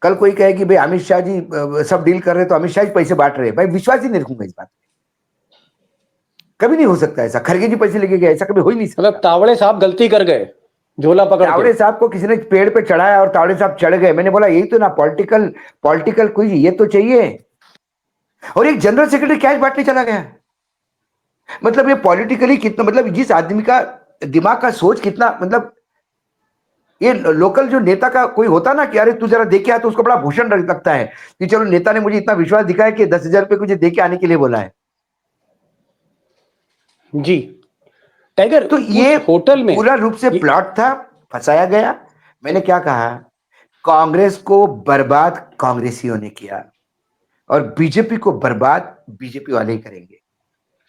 कल कोई कहे कि भाई अमित शाह जी सब डील कर रहे तो अमित शाह जी पैसे बांट रहे हैं, भाई विश्वास ही नहीं रखूंगा इस बात पे। कभी नहीं हो सकता ऐसा। खड़गे जी पैसे लेके गए, ऐसा कभी हो ही नहीं सकता। मतलब तावड़े साहब गलती कर गए, झोला पकड़ तावड़े साहब को किसी ने पेड़ पे चढ़ाया और तावड़े साहब चढ़ गए। मैंने बोला यही तो ना पॉलिटिकल कोई ये तो चाहिए। और एक जनरल सेक्रेटरी कैश बांटने चला गया, मतलब ये पॉलिटिकली कितना, मतलब जिस आदमी का दिमाग का सोच कितना, मतलब ये लोकल जो नेता का कोई होता ना कि अरे तू जरा देखे आ, तो उसको बड़ा भूषण लगता है कि चलो नेता ने मुझे इतना विश्वास दिखाया कि 10,000 रुपये मुझे दे के आने के लिए बोला है। जी टाइगर, तो ये होटल में पूरा रूप से प्लॉट था, फंसाया गया। मैंने क्या कहा, कांग्रेस को बर्बाद कांग्रेसियों ने किया और बीजेपी को बर्बाद बीजेपी वाले ही करेंगे,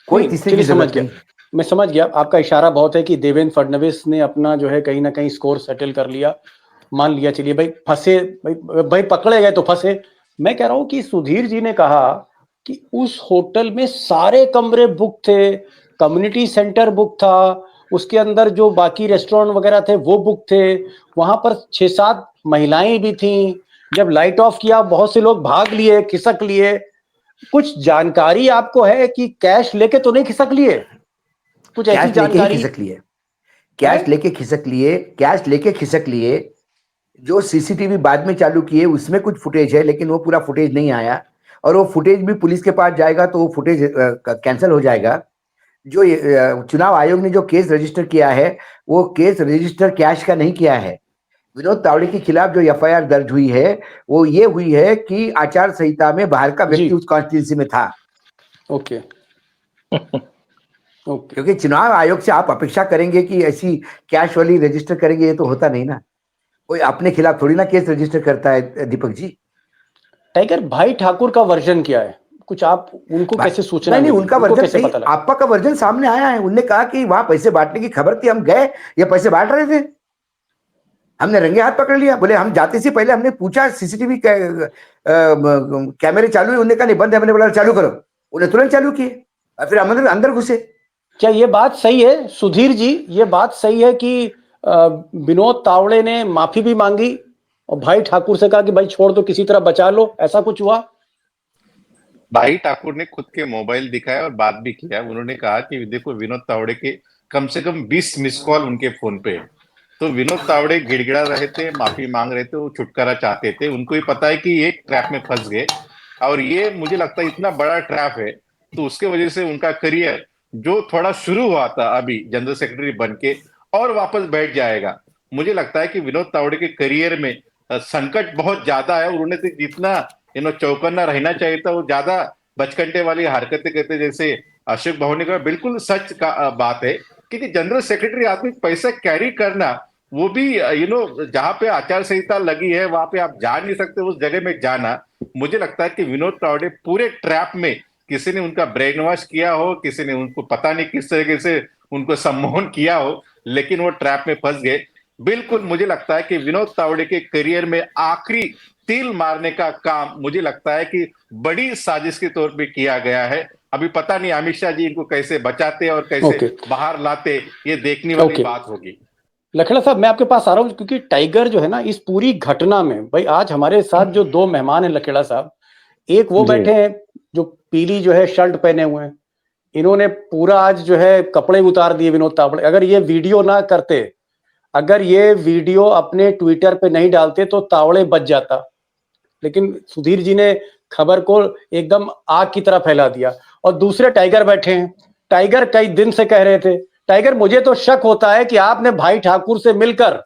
कोई तीसरे की जरूरत नहीं। मैं समझ गया, आपका इशारा बहुत है कि देवेंद्र फडणवीस ने अपना जो है कहीं ना कहीं स्कोर सेटल कर लिया, मान लिया, चलिए भाई फंसे, भाई पकड़े गए तो फंसे। मैं कह रहा हूं कि सुधीर जी ने कहा कि उस होटल में सारे कमरे बुक थे, कम्युनिटी सेंटर बुक था, उसके अंदर जो बाकी रेस्टोरेंट वगैरह थे वो बुक थे, वहां पर 6-7 महिलाएं भी थीं। जब लाइट ऑफ किया बहुत से लोग भाग लिए, खिसक लिए। कुछ जानकारी आपको है कि कैश लेके तो नहीं खिसक लिए? कुछ ऐसी जानकारी? कैश लेके खिसक लिए। जो सीसीटीवी बाद में चालू किए उसमें कुछ फुटेज है, लेकिन वो पूरा फुटेज नहीं आया, और वो फुटेज भी पुलिस के पास जाएगा तो वो फुटेज कैंसिल हो जाएगा। जो चुनाव आयोग ने जो केस रजिस्टर किया है, वो केस रजिस्टर कैश का नहीं किया है। विनोद तावड़े के खिलाफ जो एफआईआर दर्ज हुई है वो ये हुई है कि आचार संहिता में बाहर का व्यक्ति उस कॉन्स्टिट्यूंसी में था। ओके। क्योंकि चुनाव आयोग से आप अपेक्षा करेंगे कि ऐसी कैश वाली रजिस्टर करेंगे, ये तो होता नहीं ना। कोई अपने खिलाफ थोड़ी ना केस रजिस्टर करता है दीपक जी। टाइगर, भाई ठाकुर का वर्जन क्या है? कुछ आप उनको कैसे सूचना? नहीं, उनका वर्जन नहीं, आपका का वर्जन सामने आया है। उनने कहा कि वहां पैसे बांटने की खबर थी, हम गए, ये पैसे बांट रहे थे, हमने रंगे हाथ पकड़ लिया। बोले हम जाते से पहले हमने पूछा सीसीटीवी कैमरे चालू है? उन्होंने कहा नहीं बंद है। हमने बोला चालू करो, उन्हें तुरंत चालू किए और फिर हम अंदर घुसे। क्या ये बात सही है सुधीर जी, ये बात सही है कि विनोद तावड़े ने माफी भी मांगी और भाई ठाकुर से कहा कि भाई छोड़ दो, किसी तरह बचा लो, ऐसा कुछ हुआ? भाई ठाकुर ने खुद के मोबाइल दिखाया और बात भी किया। उन्होंने कहा कि देखो विनोद तावड़े के कम से कम 20 मिस कॉल उनके फोन पे, तो विनोद तावड़े गिड़गिड़ा रहे थे, माफी मांग रहे थे, वो छुटकारा चाहते थे। उनको ही पता है कि ये ट्रैप में फंस गए, और ये मुझे लगता है इतना बड़ा ट्रैप है, तो उसके वजह से उनका करियर जो थोड़ा शुरू हुआ था अभी जनरल सेक्रेटरी बनके, और वापस बैठ जाएगा। मुझे लगता है कि विनोद तावड़े के करियर में संकट बहुत ज्यादा है। उन्होंने तो जितना चौकन्ना रहना चाहिए था, वो ज्यादा बचकंटे वाली हरकतें करते, जैसे अशोक भवन ने कहा, बिल्कुल सच का बात है कि जनरल सेक्रेटरी आदमी पैसा कैरी करना, वो भी जहां पे आचार संहिता लगी है वहां पे आप जा नहीं सकते, उस जगह में जाना। मुझे लगता है कि विनोद तावड़े पूरे ट्रैप में किसी ने उनका ब्रेन वॉश किया हो, किसी ने उनको पता नहीं किस तरीके से उनको सम्मोहन किया हो, लेकिन वो ट्रैप में फंस गए। बिल्कुल मुझे लगता है कि विनोद तावड़े के करियर में आखिरी तील मारने का काम मुझे लगता है कि बड़ी साजिश के तौर पे किया गया है। अभी पता नहीं अमित शाह जी इनको कैसे बचाते और कैसे बाहर लाते, ये देखने वाली बात होगी। लखड़ा साहब, मैं आपके पास आ रहा हूं क्योंकि टाइगर जो है ना, इस पूरी घटना में, भाई आज हमारे साथ जो 2 मेहमान हैं लखेड़ा साहब, एक वो बैठे हैं जो पीली जो है शर्ट पहने हुए हैं, इन्होंने पूरा आज जो है कपड़े उतार दिए विनोद तावड़े। अगर ये वीडियो ना करते, अगर ये वीडियो अपने ट्विटर पे नहीं डालते तो तावड़े बच जाता, लेकिन सुधीर जी ने खबर को एकदम आग की तरह फैला दिया। और दूसरे टाइगर बैठे हैं। टाइगर कई दिन से कह रहे थे, टाइगर मुझे तो शक होता है कि आपने भाई ठाकुर से मिलकर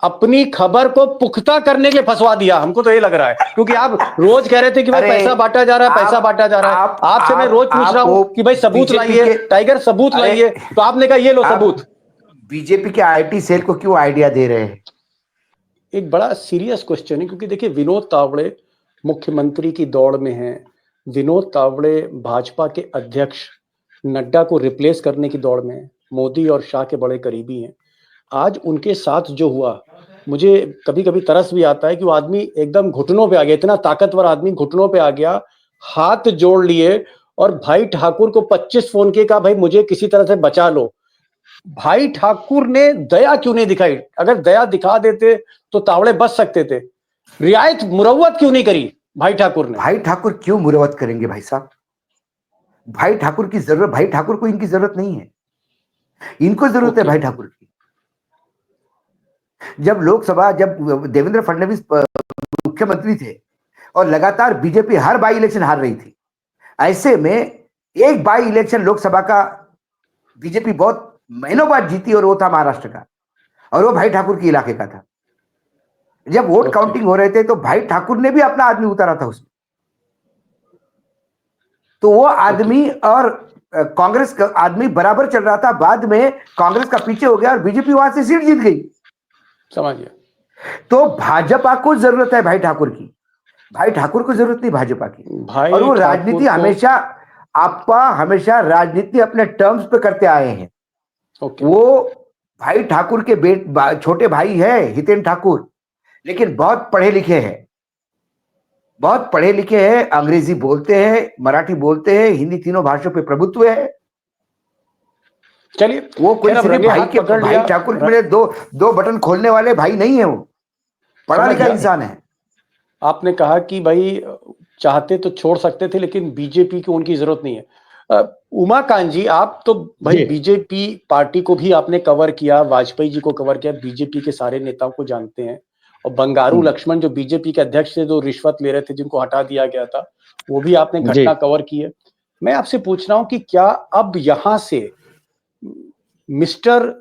अपनी खबर को पुख्ता करने के लिए फंसवा दिया, हमको तो ये लग रहा है, क्योंकि आप रोज कह रहे थे कि भाई पैसा बांटा जा रहा है, पैसा बांटा जा रहा है। आपसे मैं रोज पूछ रहा हूं कि भाई सबूत लाइए, टाइगर सबूत लाइए, तो आपने कहा ये लो सबूत। बीजेपी के आईटी सेल को क्यों आइडिया दे रहे हैं? एक बड़ा सीरियस क्वेश्चन है, क्योंकि देखिए विनोद तावड़े मुख्यमंत्री की दौड़ में हैं, विनोद तावड़े भाजपा के अध्यक्ष नड्डा को रिप्लेस करने की दौड़ में हैं, मोदी और शाह के बड़े करीबी हैं। आज उनके साथ जो हुआ, मुझे कभी कभी तरस भी आता है कि वो आदमी एकदम घुटनों पे आ गया, इतना ताकतवर आदमी घुटनों पे आ गया, हाथ जोड़ लिए और भाई ठाकुर को 25 फोन किए, कहा भाई मुझे किसी तरह से बचा लो। भाई ठाकुर ने दया क्यों नहीं दिखाई? अगर दया दिखा देते तो तावड़े बच सकते थे। रियायत मुरव्वत क्यों नहीं करी भाई ठाकुर ने? भाई ठाकुर क्यों मुरव्वत करेंगे भाई साहब? भाई ठाकुर की जरूरत, भाई ठाकुर को इनकी जरूरत नहीं है, इनको जरूरत है भाई ठाकुर की। जब लोकसभा, जब देवेंद्र फडणवीस मुख्यमंत्री थे और लगातार बीजेपी हर बाई इलेक्शन हार रही थी, ऐसे में एक बाई इलेक्शन लोकसभा का बीजेपी बहुत महीनों बाद जीती और वो था महाराष्ट्र का, और वो भाई ठाकुर के इलाके का था। जब वोट काउंटिंग हो रहे थे तो भाई ठाकुर ने भी अपना आदमी उतारा था उसमें, तो वो आदमी और कांग्रेस का आदमी बराबर चल रहा था। बाद में कांग्रेस का पीछे हो गया और बीजेपी वहां से सीट जीत गई। समझ गया। तो भाजपा को जरूरत है भाई ठाकुर की, भाई ठाकुर को जरूरत नहीं भाजपा की। भाई और वो राजनीति हमेशा, आपा हमेशा राजनीति अपने टर्म्स पे करते आए हैं। वो भाई ठाकुर के छोटे भाई है हितेन ठाकुर, लेकिन बहुत पढ़े लिखे हैं, बहुत पढ़े लिखे हैं, अंग्रेजी बोलते हैं, मराठी बोलते हैं, हिंदी, तीनों भाषाओं पे प्रभुत्व है। चलिए, वो कोई सिर्फ भाई ठाकुर मेरे दो बटन खोलने वाले भाई नहीं है, वो पढ़ा लिखा इंसान है। आपने कहा कि भाई चाहते तो छोड़ सकते थे, लेकिन बीजेपी को उनकी जरूरत नहीं है। उमाकांत जी, आप तो भाई बीजेपी पार्टी को भी आपने कवर किया, वाजपेयी जी को कवर किया, बीजेपी के सारे नेताओं को जानते हैं, और बंगारू लक्ष्मण जो बीजेपी के अध्यक्ष थे, जो रिश्वत ले रहे थे, जिनको हटा दिया गया था, वो भी आपने घटना कवर की है। मैं आपसे पूछ रहा हूं कि क्या अब यहां से मिस्टर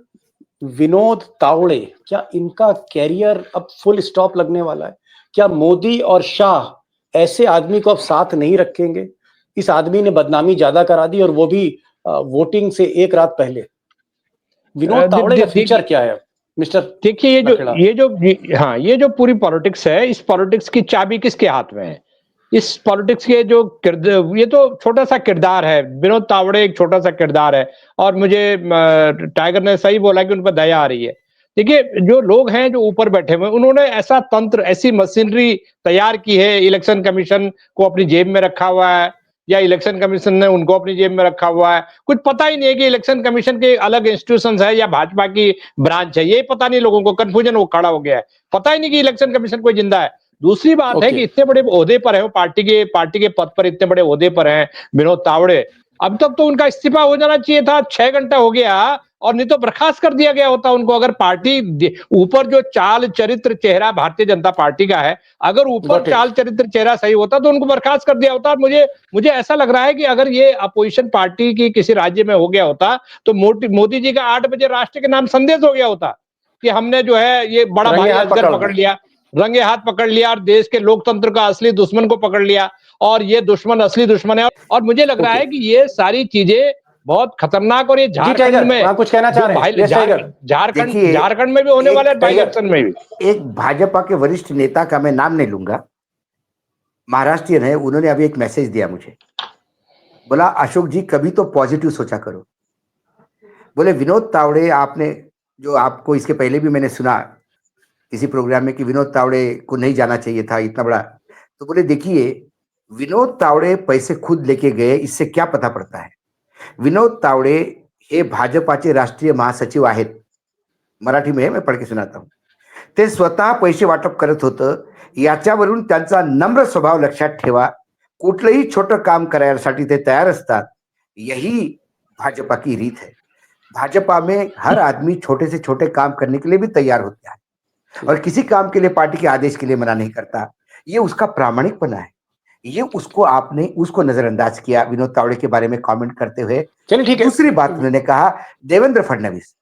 विनोद तावड़े, क्या इनका कैरियर अब फुल स्टॉप लगने वाला है? क्या मोदी और शाह ऐसे आदमी को अब साथ नहीं रखेंगे? इस आदमी ने बदनामी ज्यादा करा दी, और वो भी वोटिंग से एक रात पहले। विनोद तावड़े का फ्यूचर क्या है मिस्टर? देखिए, ये जो पूरी पॉलिटिक्स है, इस पॉलिटिक्स की चाबी किसके हाथ में है? इस पॉलिटिक्स के जो ये तो छोटा सा किरदार है, विनोद तावड़े एक छोटा सा किरदार है, और मुझे टाइगर ने सही बोला कि उन पर दया आ रही है। देखिए, जो लोग हैं जो ऊपर बैठे हुए, उन्होंने ऐसा तंत्र, ऐसी मशीनरी तैयार की है, इलेक्शन कमीशन को अपनी जेब में रखा हुआ है, या इलेक्शन कमीशन ने उनको अपनी जेब में रखा हुआ है। कुछ पता ही नहीं है कि इलेक्शन कमीशन के अलग इंस्टीट्यूशन है या भाजपा की ब्रांच है, ये पता नहीं, लोगों को कंफ्यूजन वो खड़ा हो गया है, पता ही नहीं कि इलेक्शन कमीशन कोई जिंदा है। दूसरी बात है कि इतने बड़े ओहदे पर है वो, पार्टी के पद पर इतने बड़े ओहदे पर हैं विनोद तावड़े। अब तक तो उनका इस्तीफा हो जाना चाहिए था, 6 घंटा हो गया, और नहीं तो बर्खास्त कर दिया गया होता उनको। अगर पार्टी ऊपर जो चाल चरित्र चेहरा भारतीय जनता पार्टी का है, अगर ऊपर चाल चरित्र चेहरा सही होता तो उनको बर्खास्त कर दिया होता। मुझे ऐसा लग रहा है कि अगर ये अपोजिशन पार्टी की किसी राज्य में हो गया होता तो मोदी जी का 8 बजे राष्ट्र के नाम संदेश हो गया होता कि हमने जो है ये बड़ा भाई असगर पकड़ लिया, रंगे हाथ पकड़ लिया, और देश के लोकतंत्र का असली दुश्मन को पकड़ लिया, और ये दुश्मन असली दुश्मन है। और मुझे लग रहा है कि ये सारी चीजें बहुत खतरनाक, और ये झारखंड में कुछ कहना चाह रहे हैं, झारखंड में भी होने वाले इलेक्शन में भी एक भाजपा के वरिष्ठ नेता का मैं नाम नहीं लूंगा, महाराष्ट्रियन है, उन्होंने अभी एक मैसेज दिया मुझे, बोला अशोक जी कभी तो पॉजिटिव सोचा करो। बोले विनोद तावड़े, आपने जो, आपको इसके पहले भी मैंने सुना किसी प्रोग्राम में कि विनोद तावड़े को नहीं जाना चाहिए था, इतना बड़ा, तो बोले देखिए विनोद तावड़े पैसे खुद लेके गए, इससे क्या पता पड़ता है? विनोद तावड़े हे भाजपाचे राष्ट्रीय महासचिव आहेत, मराठी में मैं पढ़ के सुनाता हूं, ते स्वतः पैसे वाटप करत होतं, याच्यावरून त्यांचा नम्र स्वभाव लक्षात ठेवा, कुठलंही छोटं काम करायसाठी ते तयार असतात, यही भाजपा की रीत है। भाजपा में हर आदमी छोटे से छोटे काम करने के लिए भी तैयार होता है, और किसी काम के लिए पार्टी के आदेश के लिए मना नहीं करता, ये उसका प्रामाणिकपना है। ये आपने उसको नजरअंदाज किया विनोद तावड़े के बारे में कमेंट करते हुए। चलिए ठीक है। दूसरी बात उन्होंने कहा देवेंद्र फडणवीस,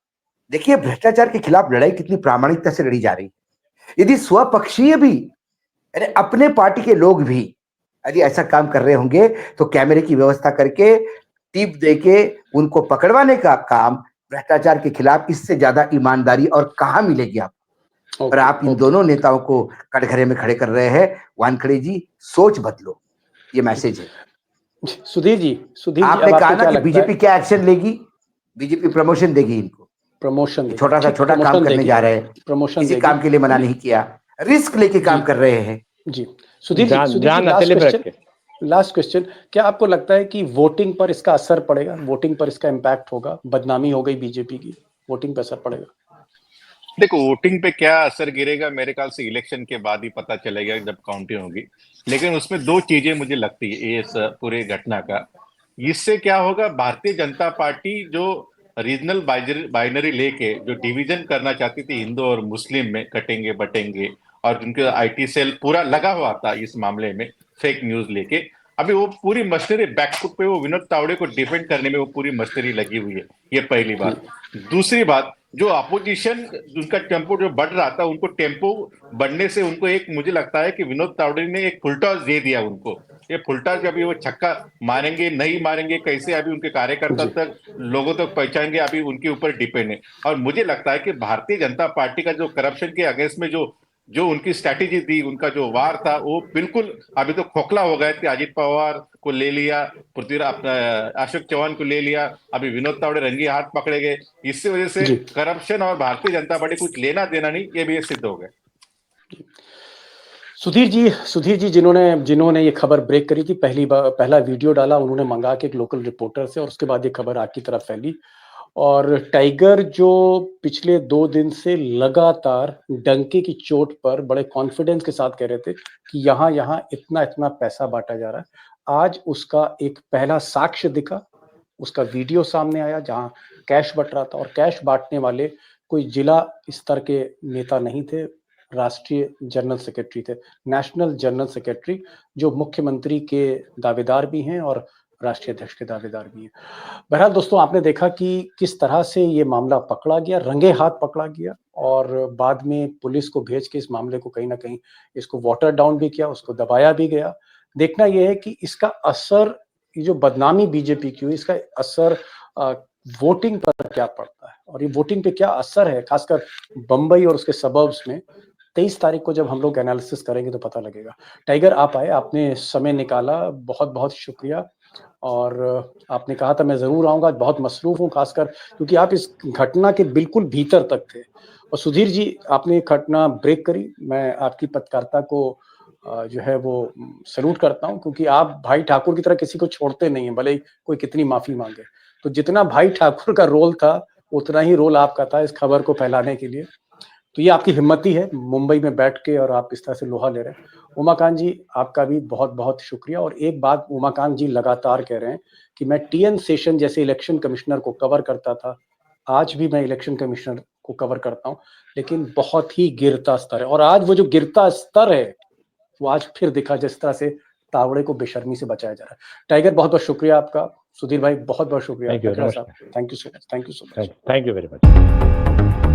देखिए भ्रष्टाचार के खिलाफ लड़ाई कितनी प्रामाणिकता से लड़ी जा रही है। यदि स्वपक्षीय भी, अपने पार्टी के लोग भी यदि ऐसा काम कर रहे होंगे तो कैमरे की व्यवस्था करके टिप देके उनको पकड़वाने का काम, भ्रष्टाचार के खिलाफ इससे ज्यादा ईमानदारी और कहां मिलेगी आप? और आप इन दोनों नेताओं को कटघरे में खड़े कर रहे हैं। वानखड़े जी सोच बदलो, ये मैसेज है। सुधीर जी, आपने कहा ना कि बीजेपी क्या एक्शन लेगी? बीजेपी प्रमोशन देगी इनको, प्रमोशन, छोटा काम करने जा रहे हैं, प्रमोशन किसी काम के लिए मना नहीं किया, रिस्क लेके काम कर रहे हैं जी। सुधीर जी, लास्ट क्वेश्चन, क्या आपको लगता है कि वोटिंग पर इसका असर पड़ेगा, वोटिंग पर इसका इम्पैक्ट होगा? बदनामी हो गई बीजेपी की। वोटिंग पे असर पड़ेगा? देखो, वोटिंग पे क्या असर गिरेगा मेरे ख्याल से इलेक्शन के बाद ही पता चलेगा जब काउंटिंग होगी। लेकिन उसमें दो चीजें मुझे लगती है इस पूरे घटना का। इससे क्या होगा, भारतीय जनता पार्टी जो रीजनल बाइनरी लेके जो डिवीजन करना चाहती थी हिंदू और मुस्लिम में, कटेंगे बटेंगे, और उनके आईटी सेल पूरा लगा हुआ था इस मामले में फेक न्यूज लेके, अभी वो पूरी मशीनरी बैकफुट पे वो विनोद तावड़े को डिफेंड करने में वो पूरी मशीनरी लगी हुई है। ये पहली बात। दूसरी बात, जो अपोजिशन उनका टेम्पो जो बढ़ रहा था, उनको टेम्पो बढ़ने से उनको एक, मुझे लगता है कि विनोद तावड़े ने एक फुल टॉस दे दिया उनको। ये फुल टॉस अभी वो छक्का मारेंगे नहीं मारेंगे कैसे, अभी उनके कार्यकर्ता जी। तक लोगों तक पहुंचाएंगे, अभी उनके ऊपर डिपेंड है। और मुझे लगता है कि भारतीय जनता पार्टी का जो करप्शन के अगेंस्ट में जो जो उनकी स्ट्रैटेजी थी, उनका जो वार था, वो बिल्कुल अभी तो खोखला हो गए थे। अजित पवार को ले लिया, पृथ्वीराज अशोक चौहान को ले लिया, अभी विनोद तावड़े रंगे हाथ पकड़े गए। इससे वजह से जी। करप्शन और भारतीय जनता पार्टी कुछ लेना देना नहीं, ये भी सिद्ध हो गया। सुधीर जी जिन्होंने ये खबर ब्रेक करी थी, पहला वीडियो डाला उन्होंने मंगा के एक लोकल रिपोर्टर से, और उसके बाद ये खबर आग की तरफ फैली। और टाइगर जो पिछले 2 दिन से लगातार डंके की चोट पर बड़े कॉन्फिडेंस के साथ कह रहे थे कि यहाँ यहाँ इतना इतना पैसा बांटा जा रहा है, आज उसका एक पहला साक्ष्य दिखा, उसका वीडियो सामने आया जहाँ कैश बट रहा था। और कैश बांटने वाले कोई जिला स्तर के नेता नहीं थे, राष्ट्रीय जनरल सेक्रेटरी थे, नेशनल जनरल सेक्रेटरी, जो मुख्यमंत्री के दावेदार भी हैं और राष्ट्रीय अध्यक्ष के दावेदार भी हैं। बहरहाल दोस्तों, आपने देखा कि किस तरह से ये मामला पकड़ा गया, रंगे हाथ पकड़ा गया, और बाद में पुलिस को भेज के इस मामले को कहीं ना कहीं इसको वाटर डाउन भी किया, उसको दबाया भी गया। देखना यह है कि इसका असर, ये जो बदनामी बीजेपी की हुई, इसका असर वोटिंग पर क्या पड़ता है, और ये वोटिंग पे क्या असर है, खासकर बंबई और उसके सबर्ब्स में। 23 तारीख को जब हम लोग एनालिसिस करेंगे तो पता लगेगा। टाइगर, आप आए, आपने समय निकाला, बहुत बहुत शुक्रिया। और आपने कहा था मैं जरूर आऊंगा, बहुत मसरूफ हूँ, खासकर क्योंकि आप इस घटना के बिल्कुल भीतर तक थे। और सुधीर जी, आपने घटना ब्रेक करी, मैं आपकी पत्रकारिता को जो है वो सैल्यूट करता हूँ, क्योंकि आप भाई ठाकुर की तरह किसी को छोड़ते नहीं है, भले ही कोई कितनी माफी मांगे। तो जितना भाई ठाकुर का रोल था, उतना ही रोल आपका था इस खबर को फैलाने के लिए। तो ये आपकी हिम्मत ही है, मुंबई में बैठ के और आप इस तरह से लोहा ले रहे हैं। उमाकांत जी, आपका भी बहुत बहुत शुक्रिया। और एक बात उमाकांत जी लगातार कह रहे हैं कि मैं टीएन शेषन जैसे इलेक्शन कमिश्नर को कवर करता था, आज भी मैं इलेक्शन कमिश्नर को कवर करता हूं, लेकिन बहुत ही गिरता स्तर है। और आज वो जो गिरता स्तर है, वो आज फिर दिखा जिस तरह से तावड़े को बेशर्मी से बचाया जा रहा है। टाइगर, बहुत बहुत शुक्रिया आपका। सुधीर भाई, बहुत बहुत शुक्रिया। Thank you, thank you so much. Thank you very much.